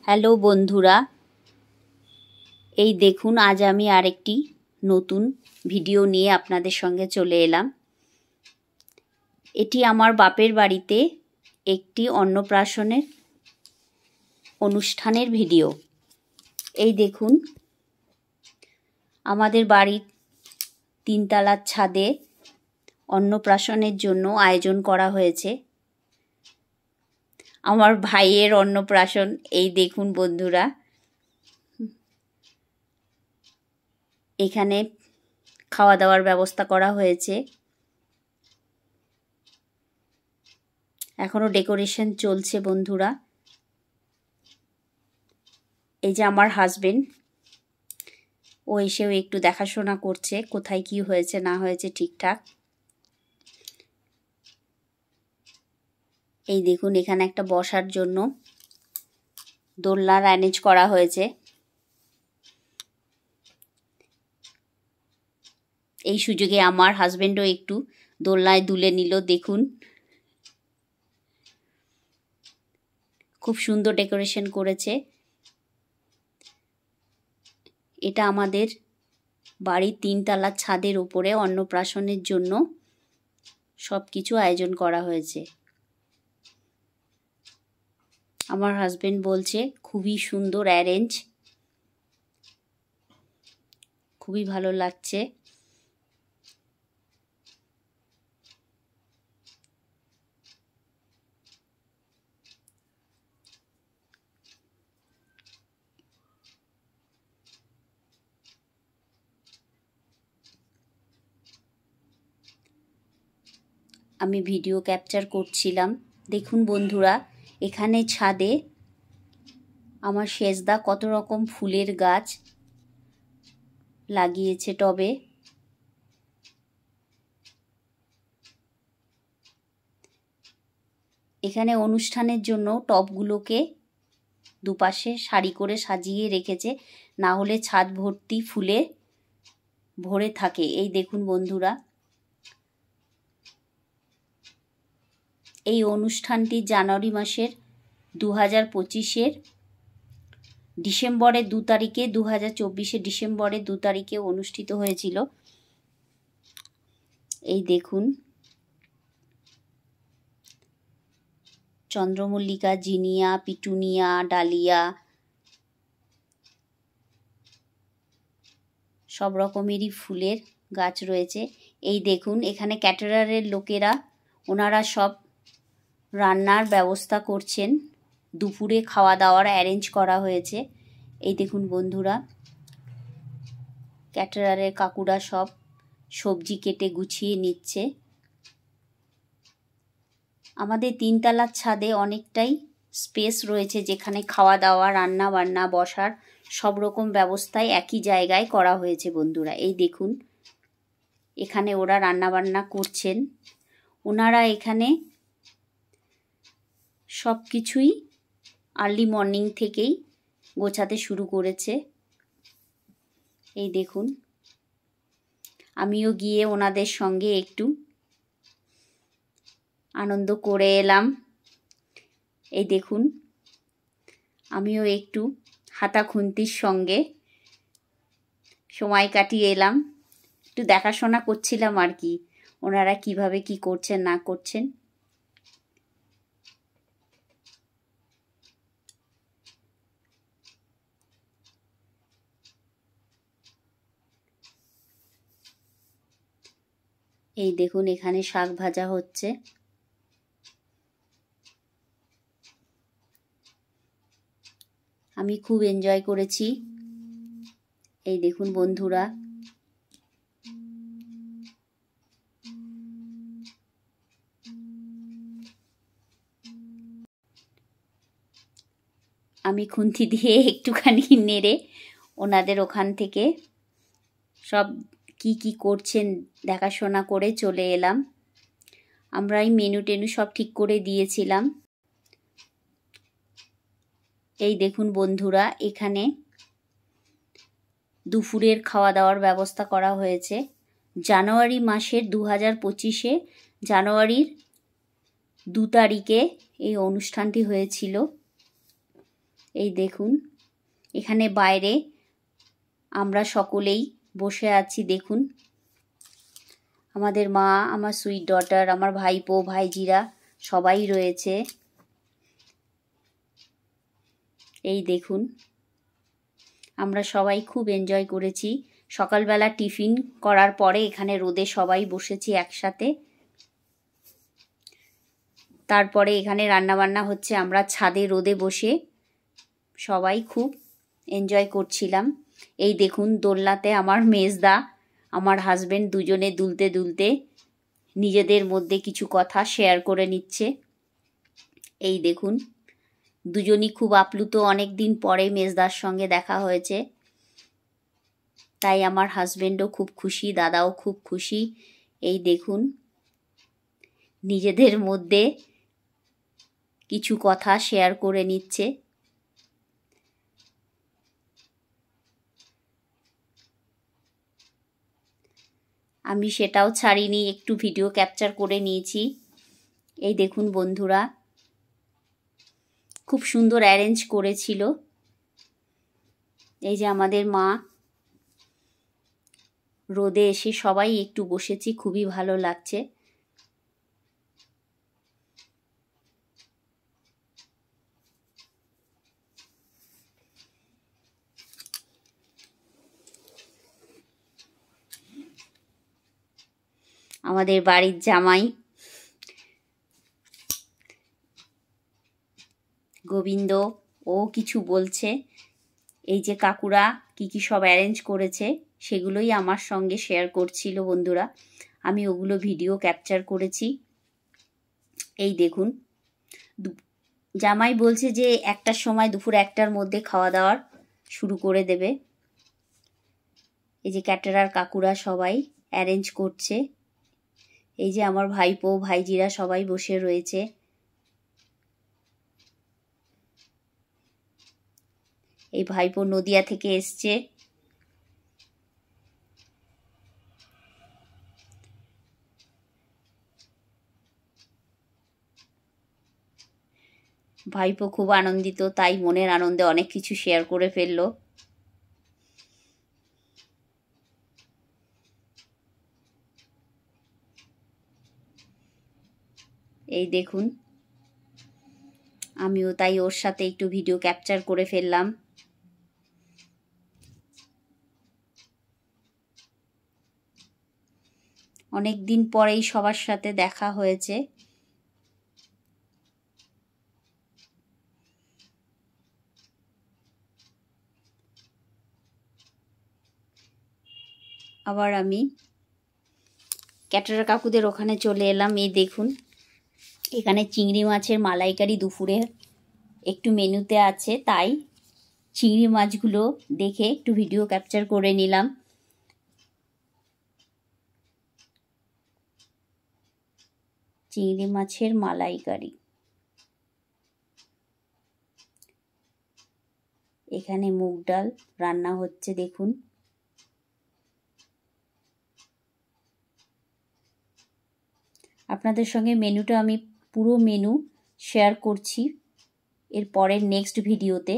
Hello বন্ধুরা, এই দেখুন আজ আমি আরেকটি নতুন ভিডিও নিয়ে আপনাদের সঙ্গে চলে এলাম। এটি আমার বাপের বাড়িতে একটি অন্নপ্রাশনের অনুষ্ঠানের ভিডিও। এই দেখুন আমাদের বাড়ির 3 তলার ছাদে অন্নপ্রাশনের জন্য আয়োজন করা হয়েছে। আমার ভাইয়ের অন্নপ্রাশন। এই দেখুন বন্ধুরা, এখানে খাওয়া দাওয়ার ব্যবস্থা করা হয়েছে। এখনো ডেকোরেশন চলছে বন্ধুরা। এই যে আমার হাজবেন্ড, ও এসেও একটু দেখাশোনা করছে কোথায় কি হয়েছে না হয়েছে ঠিকঠাক। এই দেখুন এখানে একটা বসার জন্য দোলনার অ্যারেঞ্জ করা হয়েছে। এই সুযোগে আমার হাজবেন্ডও একটু দোলনায় দুলে নিল। দেখুন খুব সুন্দর ডেকোরেশন করেছে। এটা আমাদের বাড়ির 3 তলার ছাদের উপরে অন্নপ্রাশনের জন্য সব কিছু আয়োজন করা হয়েছে। আমার হাজবেন্ড বলছে খুবই সুন্দর অ্যারেঞ্জ, খুবই ভালো লাগছে। আমি ভিডিও ক্যাপচার করছিলাম। দেখুন বন্ধুরা, এখানে ছাদে আমার সেজদা কত রকম ফুলের গাছ লাগিয়েছে টবে। এখানে অনুষ্ঠানের জন্য টবগুলোকে দুপাশে সারি করে সাজিয়ে রেখেছে, না হলে ছাদ ভর্তি ফুলে ভরে থাকে। এই দেখুন বন্ধুরা, এই অনুষ্ঠানটি জানুয়ারি মাসের 2025-এর ডিসেম্বরের 2 তারিখে 2024-এর ডিসেম্বরের 2 তারিখে অনুষ্ঠিত হয়েছিল। এই দেখুন চন্দ্রমল্লিকা, জিনিয়া, পিটুনিয়া, ডালিয়া সব রকমেরই ফুলের গাছ রয়েছে। এই দেখুন এখানে ক্যাটারারের লোকেরা, ওনারা সব রান্নার ব্যবস্থা করছেন। দুপুরে খাওয়া দাওয়ার অ্যারেঞ্জ করা হয়েছে। এই দেখুন বন্ধুরা, ক্যাটারারের কাকুরা সব সবজি কেটে গুছিয়ে নিচ্ছে। আমাদের 3 তলার ছাদে অনেকটাই স্পেস রয়েছে, যেখানে খাওয়া দাওয়া, রান্না বান্না, বসার সব রকম ব্যবস্থাই একই জায়গায় করা হয়েছে বন্ধুরা। এই দেখুন এখানে ওরা রান্না বান্না করছেন। ওনারা এখানে সব কিছুই আর্লি মর্নিং থেকেই গোছাতে শুরু করেছে। এই দেখুন আমিও গিয়ে ওনাদের সঙ্গে একটু আনন্দ করে এলাম। এই দেখুন আমিও একটু হাতা খুন্তির সঙ্গে সময় কাটিয়ে এলাম, একটু দেখাশোনা করছিলাম আর কি, ওনারা কিভাবে কি করছেন না করছেন। এই দেখুন এখানে শাক ভাজা হচ্ছে। আমি খুব এনজয় করেছি। এই দেখুন বন্ধুরা, আমি খুন্তি দিয়ে একটুখানি নেড়ে ওনাদের ওখান থেকে সব কি কি করছেন দেখাশোনা করে চলে এলাম। আমরা এই মেনু টেনু সব ঠিক করে দিয়েছিলাম। এই দেখুন বন্ধুরা, এখানে দুপুরের খাওয়া দাওয়ার ব্যবস্থা করা হয়েছে। জানুয়ারি মাসের 2025-এ জানুয়ারির 2 তারিখে এই অনুষ্ঠানটি হয়েছিল। এই দেখুন, এখানে বাইরে আমরা সকলেই বসে আছি। দেখুন, আমাদের মা, আমার সুইট ডটার, আমার ভাইপো ভাইজিরা সবাই রয়েছে। এই দেখুন, আমরা সবাই খুব এনজয় করেছি। সকালবেলা টিফিন করার পরে এখানে রোদে সবাই বসেছি একসাথে। তারপরে এখানে রান্নাবান্না হচ্ছে, আমরা ছাদে রোদে বসে সবাই খুব এনজয় করছিলাম। এই দেখুন, দোলনাতে আমার মেজদা, আমার হাজবেন্ড দুজনে দুলতে দুলতে নিজেদের মধ্যে কিছু কথা শেয়ার করে নিচ্ছে। এই দেখুন, দুজনই খুব আপ্লুত, অনেক দিন পরে মেজদার সঙ্গে দেখা হয়েছে, তাই আমার হাজবেন্ডও খুব খুশি, দাদাও খুব খুশি। এই দেখুন, নিজেদের মধ্যে কিছু কথা শেয়ার করে নিচ্ছে। আমি সেটাও ছাড়িনি, একটু ভিডিও ক্যাপচার করে নিয়েছি। এই দেখুন বন্ধুরা, খুব সুন্দর অ্যারেঞ্জ করেছিল। এই যে আমাদের মা, রোদে এসে সবাই একটু বসেছি, খুবই ভালো লাগছে। আমাদের বাড়ির জামাই গোবিন্দ, ও কিছু বলছে। এই যে কাকুরা কি কি সব অ্যারেঞ্জ করেছে সেগুলোই আমার সঙ্গে শেয়ার করছিল বন্ধুরা, আমি ওগুলো ভিডিও ক্যাপচার করেছি। এই দেখুন, জামাই বলছে যে 1টার সময়, দুপুর 1টার মধ্যে খাওয়া দাওয়ার শুরু করে দেবে। এই যে ক্যাটারার কাকুরা সবাই অ্যারেঞ্জ করছে। এই যে আমার ভাইপো ভাইজিরা সবাই বসে রয়েছে। এই ভাইপো নদিয়া থেকে এসছে। ভাইপো খুব আনন্দিত, তাই মনের আনন্দে অনেক কিছু শেয়ার করে ফেললো। এই দেখুন, আমিও তাই ওর সাথে একটু ভিডিও ক্যাপচার করে ফেললাম। অনেক দিন পরেই সবার সাথে দেখা হয়েছে। আবার আমি ক্যাটারার কাকুদের ওখানে চলে এলাম। এই দেখুন, এখানে চিংড়ি মাছের মালাইকারি দুপুরে একটু মেনুতে আছে, তাই চিংড়ি মাছগুলো দেখে একটু ভিডিও ক্যাপচার করে নিলাম। চিংড়ি মাছের মালাইকারি, এখানে মুগ ডাল রান্না হচ্ছে। দেখুন, আপনাদের সঙ্গে মেনুটা আমি পুরো মেনু শেয়ার করছি এর পরের নেক্সট ভিডিওতে।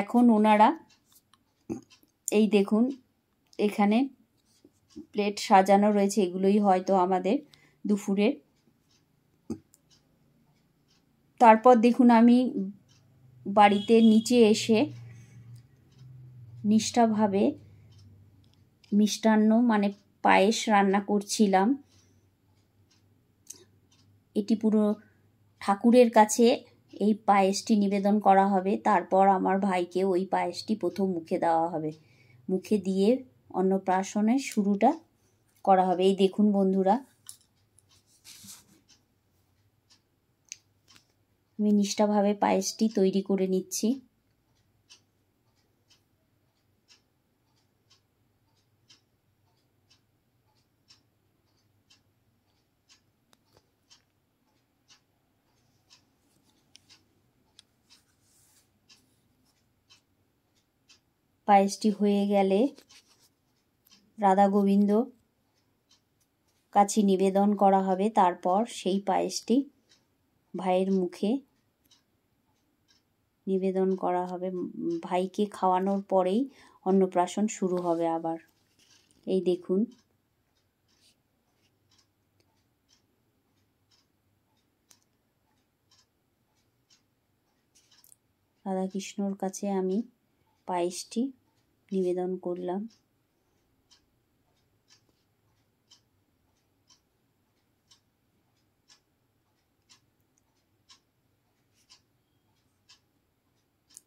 এখন ওনারা এই দেখুন, এখানে প্লেট সাজানো রয়েছে, এগুলোই হয়তো আমাদের দুপুরের। তারপর দেখুন, আমি বাড়িতে নিচে এসে নিষ্ঠাভাবে মিষ্টান্ন মানে পায়েস রান্না করছিলাম। এটি পুরো ঠাকুরের কাছে এই পায়েসটি নিবেদন করা হবে, তারপর আমার ভাইকে ওই পায়েসটি প্রথম মুখে দেওয়া হবে, মুখে দিয়ে অন্নপ্রাশনের শুরুটা করা হবে। এই দেখুন বন্ধুরা, আমি নিষ্ঠাভাবে পায়েসটি তৈরি করে নিচ্ছি। পায়েসটি হয়ে গেলে রাধা গোবিন্দ কাছে নিবেদন করা হবে, তারপর সেই পায়েসটি ভাইয়ের মুখে নিবেদন করা হবে। ভাইকে খাওয়ানোর পরেই অন্নপ্রাশন শুরু হবে আবার। এই দেখুন, রাধাকৃষ্ণর কাছে আমি পায়েসটি নিবেদন করলাম।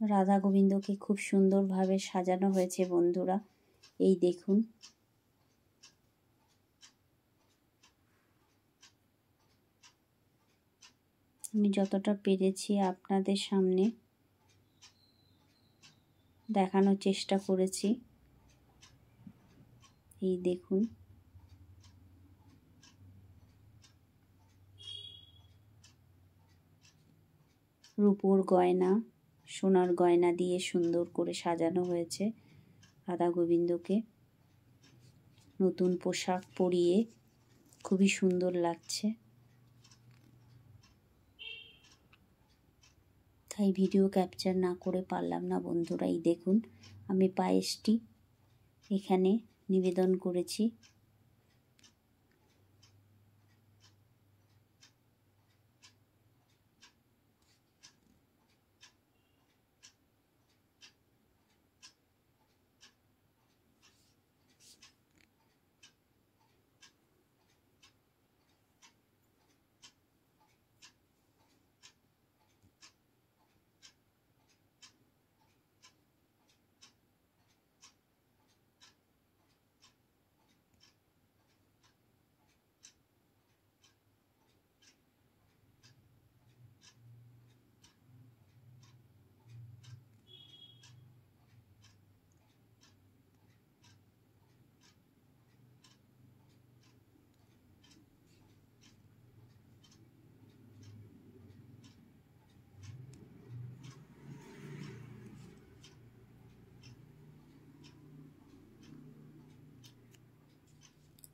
রাধা গোবিন্দকে খুব সুন্দরভাবে সাজানো হয়েছে বন্ধুরা, এই দেখুন। আমি যতটা পেরেছি আপনাদের সামনে দেখানোর চেষ্টা করেছি। এই দেখুন, রূপোর গয়না, সোনার গয়না দিয়ে সুন্দর করে সাজানো হয়েছে রাধা গোবিন্দকে। নতুন পোশাক পরিয়ে খুবই সুন্দর লাগছে। তাই ভিডিও ক্যাপচার না করে পারলাম না বন্ধুরা। এই দেখুন, আমি পায়েসটি এখানে নিবেদন করেছি।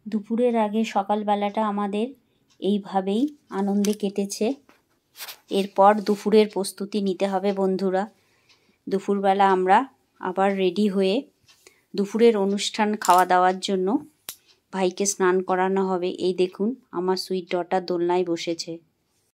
দুপুরের আগে সকালবেলাটা আমাদের এইভাবেই আনন্দে কেটেছে। এরপর দুপুরের প্রস্তুতি নিতে হবে বন্ধুরা। দুপুরবেলা আমরা আবার রেডি হয়ে দুপুরের অনুষ্ঠান খাওয়া দাওয়ার জন্য ভাইকে স্নান করানো হবে। এই দেখুন, আমার সুইট ডটার দোলনায় বসেছে।